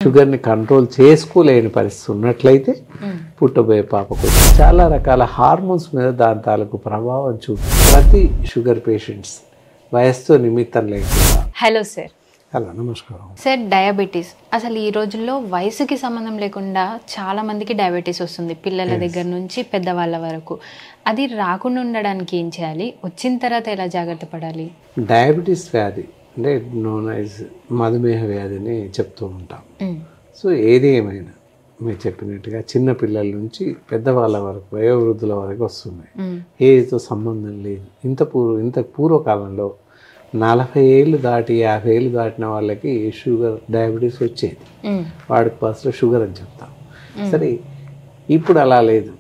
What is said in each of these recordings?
షుగర్ని కంట్రోల్ చేసుకోలేని పరిస్థితి ఉన్నట్లయితే పుట్టబోయే పాపకు చాలా రకాల హార్మోన్స్ మీద దాని తాలూకు ప్రభావం ప్రతి షుగర్ పేషెంట్స్ వయస్సుతో నిమిత్తం లేకుండా. Hello sir. హలో, నమస్కారం సార్. డయాబెటీస్ అసలు ఈ రోజుల్లో వయసుకి సంబంధం లేకుండా చాలా మందికి డయాబెటీస్ వస్తుంది, పిల్లల దగ్గర నుంచి పెద్దవాళ్ళ వరకు. అది రాకుండా ఉండడానికి ఏం చేయాలి, వచ్చిన తర్వాత ఎలా జాగ్రత్త పడాలి? డయాబెటీస్ వ్యాధి అంటే నోన్ యాజ్ మధుమేహ వ్యాధిని చెప్తూ ఉంటాం. సో ఏది ఏమైనా మీరు చెప్పినట్టుగా చిన్న పిల్లల నుంచి పెద్దవాళ్ళ వరకు వయోవృద్ధుల వరకు వస్తున్నాయి. ఏదితో సంబంధం లేదు. ఇంత పూర్వకాలంలో 40 ఏళ్ళు దాటి 50 ఏళ్ళు దాటిన వాళ్ళకి షుగర్ డయాబెటీస్ వచ్చేది. వాడికి ఫస్ట్ షుగర్ అని చెప్తాం. సరే, ఇప్పుడు అలా లేదు.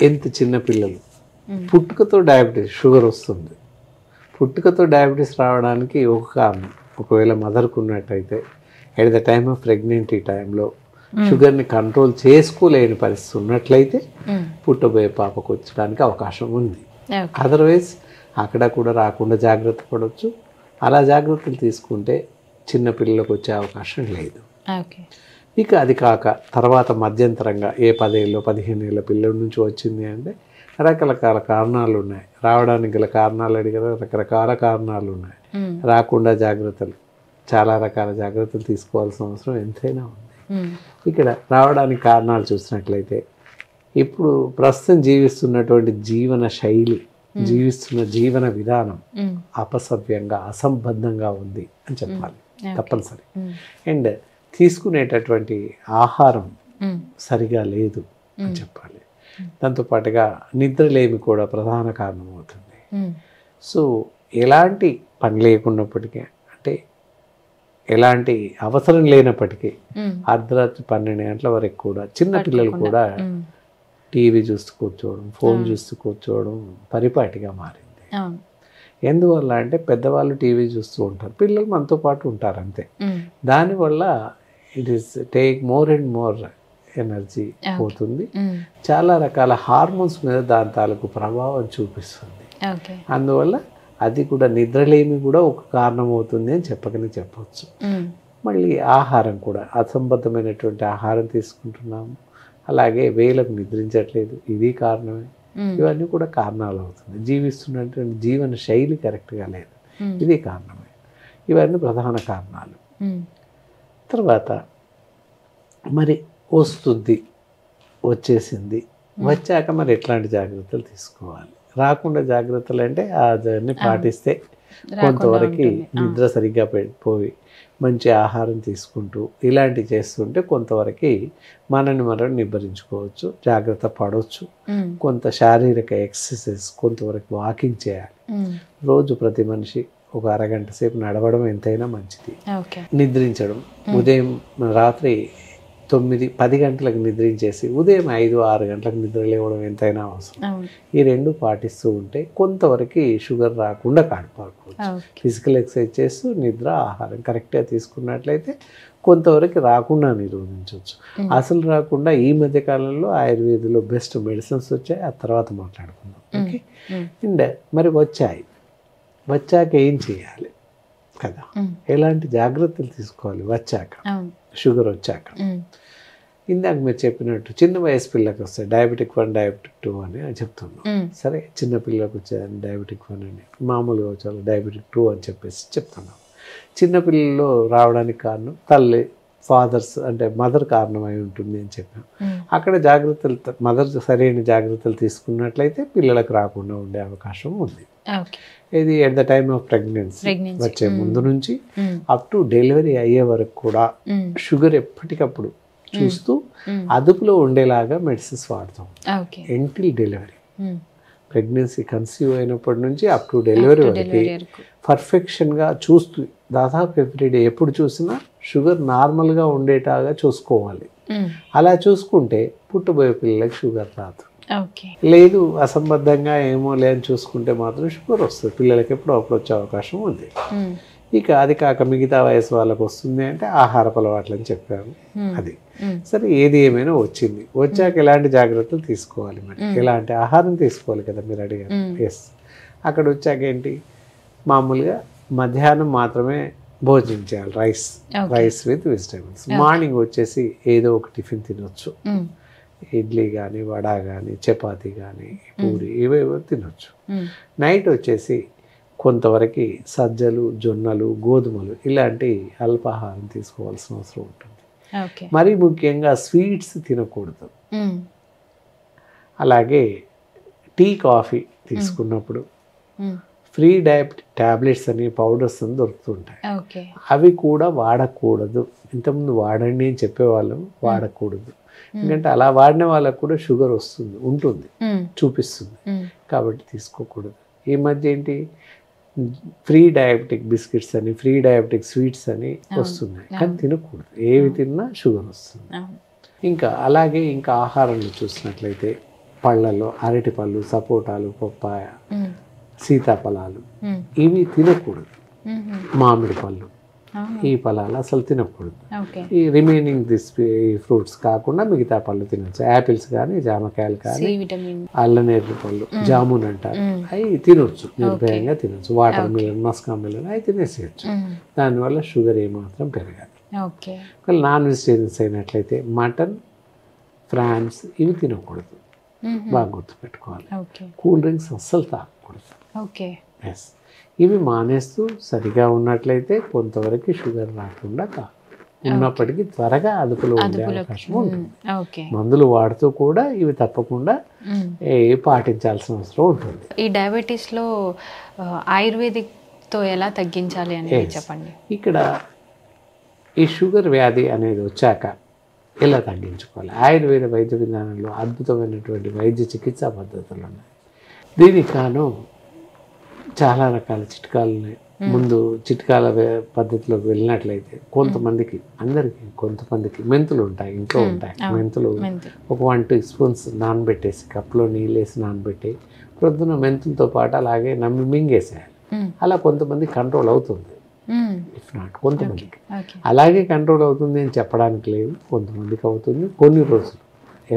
ఎంత చిన్న పిల్లలు పుట్టుకతో డయాబెటీస్ షుగర్ వస్తుంది. పుట్టుకతో డయాబెటీస్ రావడానికి ఒక కారణం, ఒకవేళ మదర్కు ఉన్నట్టయితే ఎట్ ద టైమ్ ఆఫ్ ప్రెగ్నెంటీ టైంలో షుగర్ని కంట్రోల్ చేసుకోలేని పరిస్థితి ఉన్నట్లయితే పుట్టబోయే పాపకు వచ్చడానికి అవకాశం ఉంది. అదర్వైజ్ అక్కడ కూడా రాకుండా జాగ్రత్త పడవచ్చు. అలా జాగ్రత్తలు తీసుకుంటే చిన్న పిల్లలకు వచ్చే అవకాశం లేదు. ఇక అది కాక తర్వాత మధ్యంతరంగా 10 ఏళ్ళు 15 ఏళ్ళ పిల్లల నుంచి వచ్చింది అంటే రకరకాల కారణాలు ఉన్నాయి. రావడానికి గల కారణాలు అడిగారు, రకరకాల కారణాలు ఉన్నాయి. రాకుండా జాగ్రత్తలు, చాలా రకాల జాగ్రత్తలు తీసుకోవాల్సిన అవసరం ఎంతైనా ఉంది. ఇక్కడ రావడానికి కారణాలు చూసినట్లయితే ఇప్పుడు ప్రస్తుతం జీవిస్తున్నటువంటి జీవన శైలి, జీవిస్తున్న జీవన విధానం అపసవ్యంగా అసంబద్ధంగా ఉంది అని చెప్పాలి తప్పనిసరి. అండ్ తీసుకునేటటువంటి ఆహారం సరిగా లేదు అని చెప్పాలి. దాంతోపాటుగా నిద్రలేమి కూడా ప్రధాన కారణం అవుతుంది. సో ఎలాంటి పని లేకున్నప్పటికీ, అంటే ఎలాంటి అవసరం లేనప్పటికీ అర్ధరాత్రి 12 గంటల వరకు కూడా చిన్న పిల్లలు కూడా టీవీ చూస్తూ కూర్చోవడం, ఫోన్ చూస్తూ కూర్చోవడం పరిపాటిగా మారింది. ఎందువల్ల అంటే పెద్దవాళ్ళు టీవీ చూస్తూ ఉంటారు, పిల్లలు మనతో పాటు ఉంటారు అంతే. దానివల్ల it is take more and more energy పోతుంది. చాలా రకాల హార్మోన్స్ మీద దాని తాలూకు ప్రభావం చూపిస్తుంది. అందువల్ల అది కూడా నిద్రలేమి కూడా ఒక కారణం అవుతుంది అని చెప్పవచ్చు. మళ్ళీ ఆహారం కూడా అసంబద్ధమైనటువంటి ఆహారం తీసుకుంటున్నాము, అలాగే వేలకు నిద్రించట్లేదు, ఇది కారణమే. ఇవన్నీ కూడా కారణాలు అవుతుంది. జీవిస్తున్నటువంటి జీవన శైలి కరెక్ట్గా లేదు, ఇది కారణమే. ఇవన్నీ ప్రధాన కారణాలు. తర్వాత మరి వస్తుంది, వచ్చేసింది, వచ్చాక మరి ఎట్లాంటి జాగ్రత్తలు తీసుకోవాలి? రాకుండా జాగ్రత్తలు అంటే దాన్ని పాటిస్తే కొంతవరకు నిద్ర సరిగ్గా పోయి మంచి ఆహారం తీసుకుంటూ ఇలాంటివి చేస్తుంటే కొంతవరకు మనని మనం నిబ్బరించుకోవచ్చు, జాగ్రత్త పడవచ్చు. కొంత శారీరక ఎక్సర్సైజ్, కొంతవరకు వాకింగ్ చేయాలి. రోజు ప్రతి మనిషి ఒక అరగంట సేపు నడవడం ఎంతైనా మంచిది. నిద్రించడం, ఉదయం రాత్రి 9-10 గంటలకు నిద్రించేసి ఉదయం 5-6 గంటలకు నిద్ర లేవడం ఎంతైనా అవసరం. ఈ రెండు పాటిస్తూ ఉంటే కొంతవరకు షుగర్ రాకుండా కాపాడుకోవచ్చు. ఫిజికల్ ఎక్సర్సైజ్ చేస్తూ నిద్ర, ఆహారం కరెక్ట్గా తీసుకున్నట్లయితే కొంతవరకు రాకుండా నిరోధించవచ్చు. అసలు రాకుండా ఈ మధ్య కాలంలో ఆయుర్వేదంలో బెస్ట్ మెడిసిన్స్ వచ్చాయి, ఆ తర్వాత మాట్లాడుకుందాం. ఓకే. అండ్ మరి వచ్చాక ఏం చేయాలి కదా, ఎలాంటి జాగ్రత్తలు తీసుకోవాలి వచ్చాక, షుగర్ వచ్చాక? ఇందాక మీరు చెప్పినట్టు చిన్న వయసు పిల్లలకు వస్తాయి డయాబెటిక్ 1, డయాబెటిక్ 2 అని చెప్తున్నాం. సరే, చిన్న పిల్లలకు వచ్చేది డయాబెటిక్ 1 అని, మామూలుగా వచ్చారు డయాబెటిక్ 2 అని చెప్తున్నాం. చిన్నపిల్లల్లో రావడానికి కారణం తల్లి, ఫాదర్స్ అంటే మదర్ కారణమై ఉంటుంది అని చెప్పాం. అక్కడ జాగ్రత్తలు, మదర్ సరైన జాగ్రత్తలు తీసుకున్నట్లయితే పిల్లలకు రాకుండా ఉండే అవకాశం ఉంది. ఇది at the time of pregnancy వచ్చే ముందు నుంచి అప్ టు డెలివరీ అయ్యే వరకు కూడా షుగర్ ఎప్పటికప్పుడు చూస్తూ అదుపులో ఉండేలాగా మెడిసిన్స్ వాడతాం. ఎంటిల్ డెలివరీ, ప్రెగ్నెన్సీ కన్సీవ్ అయినప్పటి నుంచి అప్ టు డెలివరీ వరకు పర్ఫెక్షన్గా చూస్తూ దాదాపు ఎవ్రీడే ఎప్పుడు చూసినా షుగర్ నార్మల్గా ఉండేటాగా చూసుకోవాలి. అలా చూసుకుంటే పుట్టబోయే పిల్లలకు షుగర్ రాదు. లేదు అసంబద్ధంగా ఏమో లేని చూసుకుంటే మాత్రం షుగర్ వస్తుంది. పిల్లలకి ఎప్పుడు అప్పుడు వచ్చే అవకాశం ఉంది. ఇక అది కాక మిగతా వయసు వాళ్ళకి వస్తుంది అంటే ఆహారపు అలవాట్లు అని చెప్పాము. అది సరే, ఏది ఏమైనా వచ్చాక ఎలాంటి జాగ్రత్తలు తీసుకోవాలి, మరి ఎలాంటి ఆహారం తీసుకోవాలి కదా మీరు అడిగారు. ఎస్, అక్కడ వచ్చాక ఏంటి, మామూలుగా మధ్యాహ్నం మాత్రమే భోజనం చేయాలి, రైస్ విత్ వెజిటేబుల్స్. మార్నింగ్ వచ్చేసి ఏదో ఒక టిఫిన్ తినొచ్చు, ఇడ్లీ కానీ, వడ కానీ, చపాతీ కానీ, పూరి ఇవేవో తినొచ్చు. నైట్ వచ్చేసి కొంతవరకు సజ్జలు, జొన్నలు, గోధుమలు ఇలాంటి అల్పాహారం తీసుకోవాల్సిన అవసరం ఉంటుంది. మరీ ముఖ్యంగా స్వీట్స్ తినకూడదు. అలాగే టీ, కాఫీ తీసుకున్నప్పుడు ఫ్రీ డయాబెటిక్ ట్యాబ్లెట్స్ అని పౌడర్స్ అని దొరుకుతుంటాయి. అవి కూడా వాడకూడదు. ఇంతకుముందు వాడండి అని చెప్పేవాళ్ళం, వాడకూడదు. ఎందుకంటే అలా వాడిన వాళ్ళకు కూడా షుగర్ ఉంటుంది, చూపిస్తుంది. కాబట్టి తీసుకోకూడదు. ఈ మధ్య ఏంటి ఫ్రీ డయాబెటిక్ బిస్కెట్స్ అని, ఫ్రీ డయాబెటిక్ స్వీట్స్ అని వస్తున్నాయి, కానీ తినకూడదు. ఏవి తిన్నా షుగర్ వస్తుంది. అలాగే ఇంకా ఆహారంలో చూసినట్లయితే పళ్ళల్లో అరటి పళ్ళు, సపోటాలు, పప్పాయ, సీతాఫలాలు ఇవి తినకూడదు. మామిడి పళ్ళు, ఈ ఫలాలు అసలు తినకూడదు. ఈ రిమైనింగ్ ఫ్రూట్స్ కాకుండా మిగతా పళ్ళు తినచ్చు. యాపిల్స్ కానీ, జామకాయలు కానీ, అల్లనేరు పళ్ళు, జామున్ అంటారు, అవి తినొచ్చు, నిర్భయంగా తినొచ్చు. వాటర్ మిలన్, మస్కా మిలన్ అవి తినేసేయచ్చు. దానివల్ల షుగర్ ఏమాత్రం పెరగాలి. నాన్ వెజిటేరియన్స్ అయినట్లయితే మటన్, ఫ్రాన్స్ ఇవి తినకూడదు, బాగా గుర్తుపెట్టుకోవాలి. కూల్ డ్రింక్స్ అస్సలు తాగకూడదు. ఎస్, ఇవి మానేస్తూ సరిగా ఉన్నట్లయితే కొంతవరకు షుగర్ రాకుండా ఉన్నప్పటికీ త్వరగా అదుపులో ఉండే అవకాశం ఉంటుంది. మందులు వాడుతూ కూడా ఇవి తప్పకుండా పాటించాల్సిన అవసరం ఉంటుంది. ఈ డయాబెటీస్లో ఆయుర్వేదిక్తో ఎలా తగ్గించాలి అనేది చెప్పండి. ఇక్కడ ఈ షుగర్ వ్యాధి అనేది వచ్చాక ఎలా తగ్గించుకోవాలి? ఆయుర్వేద వైద్య విధానంలో అద్భుతమైనటువంటి వైద్య చికిత్సా పద్ధతులు ఉన్నాయి. దీనికి కాను చాలా రకాల చిట్కాలని ముందు చిట్కాల పద్ధతిలోకి వెళ్ళినట్లయితే కొంతమందికి, అందరికీ కొంతమందికి మెంతులు ఉంటాయి, ఇంట్లో ఉంటాయి. మెంతులు ఒక 1 teaspoons నానబెట్టేసి, కప్లో నీళ్ళు వేసి నానబెట్టి ప్రొద్దున మెంతులతో పాటు అలాగే మింగేసేయాలి. అలా కొంతమంది కంట్రోల్ అవుతుంది. ఇఫ్ నాట్ కొంతమందికి అలాగే కంట్రోల్ అవుతుంది అని చెప్పడానికి లేదు, కొంతమందికి అవుతుంది కొన్ని రోజులు.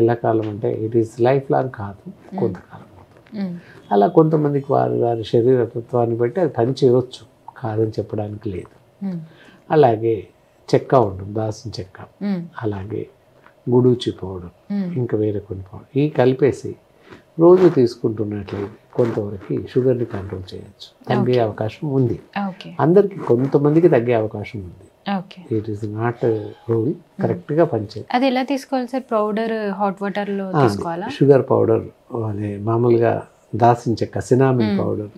ఎల్లకాలం అంటే ఇట్ ఈస్ లైఫ్ లాంగ్ కాదు, కొంతకాలం అవుతుంది. అలా కొంతమందికి వారి శరీర తత్వాన్ని బట్టి అది పని చేయవచ్చు, కాదని చెప్పడానికి లేదు. అలాగే చెక్క ఉంటుంది, దాల్చిన చెక్క, అలాగే గుడూచి పౌడర్, ఇంకా వేరే కొన్ని పౌడర్ ఈ కలిపేసి రోజు తీసుకుంటున్నట్లయితే కొంతవరకు షుగర్ని కంట్రోల్ చేయొచ్చు, తగ్గే అవకాశం ఉంది. అందరికి కొంతమందికి తగ్గే అవకాశం ఉంది. ఇట్ ఈస్ నాట్ రూల్, కరెక్ట్గా పనిచేయాలి. అది ఎలా తీసుకోవాలి సార్? పౌడర్ హాట్ వాటర్లో తీసుకోవాలా? షుగర్ పౌడర్ అదే మామూలుగా దాల్చిన చెక్క, సినామిన్ పౌడర్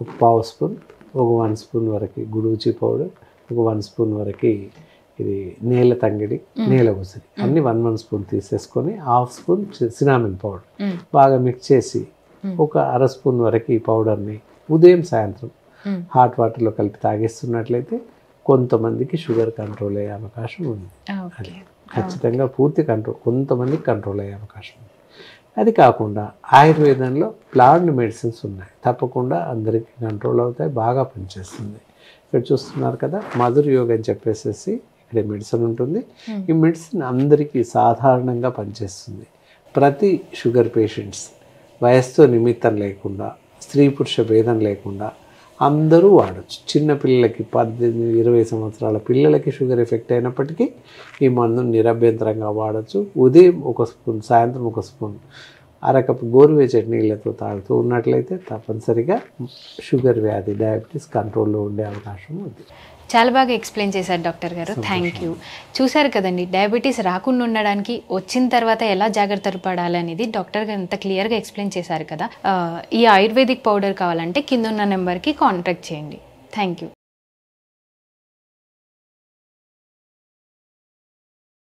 ఒక 1/2 స్పూన్, ఒక 1 స్పూన్ వరకు గుడూచి పౌడర్, ఒక 1 స్పూన్ వరకు ఇది నేల తంగిడి, నేల ఉసిరి అన్ని 1 స్పూన్ తీసేసుకొని 1/2 స్పూన్ సినామిన్ పౌడర్ బాగా మిక్స్ చేసి ఒక 1/2 స్పూన్ వరకు ఈ పౌడర్ని ఉదయం సాయంత్రం హాట్ వాటర్లో కలిపి తాగేస్తున్నట్లయితే కొంతమందికి షుగర్ కంట్రోల్ అయ్యే అవకాశం ఉంది. అది ఖచ్చితంగా పూర్తి కంట్రోల్, కొంతమందికి కంట్రోల్ అయ్యే అవకాశం ఉంది. అది కాకుండా ఆయుర్వేదంలో ప్లాంట్ మెడిసిన్స్ ఉన్నాయి, తప్పకుండా అందరికీ కంట్రోల్ అవుతాయి, బాగా పనిచేస్తుంది. ఇక్కడ చూస్తున్నారు కదా, మధుర యోగ అని చెప్పేసి ఇక్కడ మెడిసిన్ ఉంటుంది. ఈ మెడిసిన్ అందరికీ సాధారణంగా పనిచేస్తుంది. ప్రతి షుగర్ పేషెంట్స్ వయస్సుతో నిమిత్తం లేకుండా, స్త్రీ పురుష భేదం లేకుండా అందరూ వాడచ్చు. చిన్నపిల్లలకి 18-20 సంవత్సరాల పిల్లలకి షుగర్ ఎఫెక్ట్ అయినప్పటికీ ఈ మందును నిరభ్యంతరంగా వాడచ్చు. ఉదయం 1 స్పూన్, సాయంత్రం 1 స్పూన్, అరకప్పు గోరువెచ్చటి నీళ్ళతో తాగుతూ ఉన్నట్లయితే తప్పనిసరిగా షుగర్ వ్యాధి, డయాబెటీస్ కంట్రోల్లో ఉండే అవకాశం ఉంది. చాలా బాగా ఎక్స్ప్లెయిన్ చేశారు డాక్టర్ గారు, థ్యాంక్ యూ. చూసారు కదండి, డయాబెటీస్ రాకుండా ఉండడానికి వచ్చిన తర్వాత ఎలా జాగ్రత్తలు పడాలి అనేది డాక్టర్ గారు ఎంత క్లియర్గా ఎక్స్ప్లెయిన్ చేశారు కదా. ఈ ఆయుర్వేదిక్ పౌడర్ కావాలంటే కింద ఉన్న నెంబర్కి కాంటాక్ట్ చేయండి. Thank you.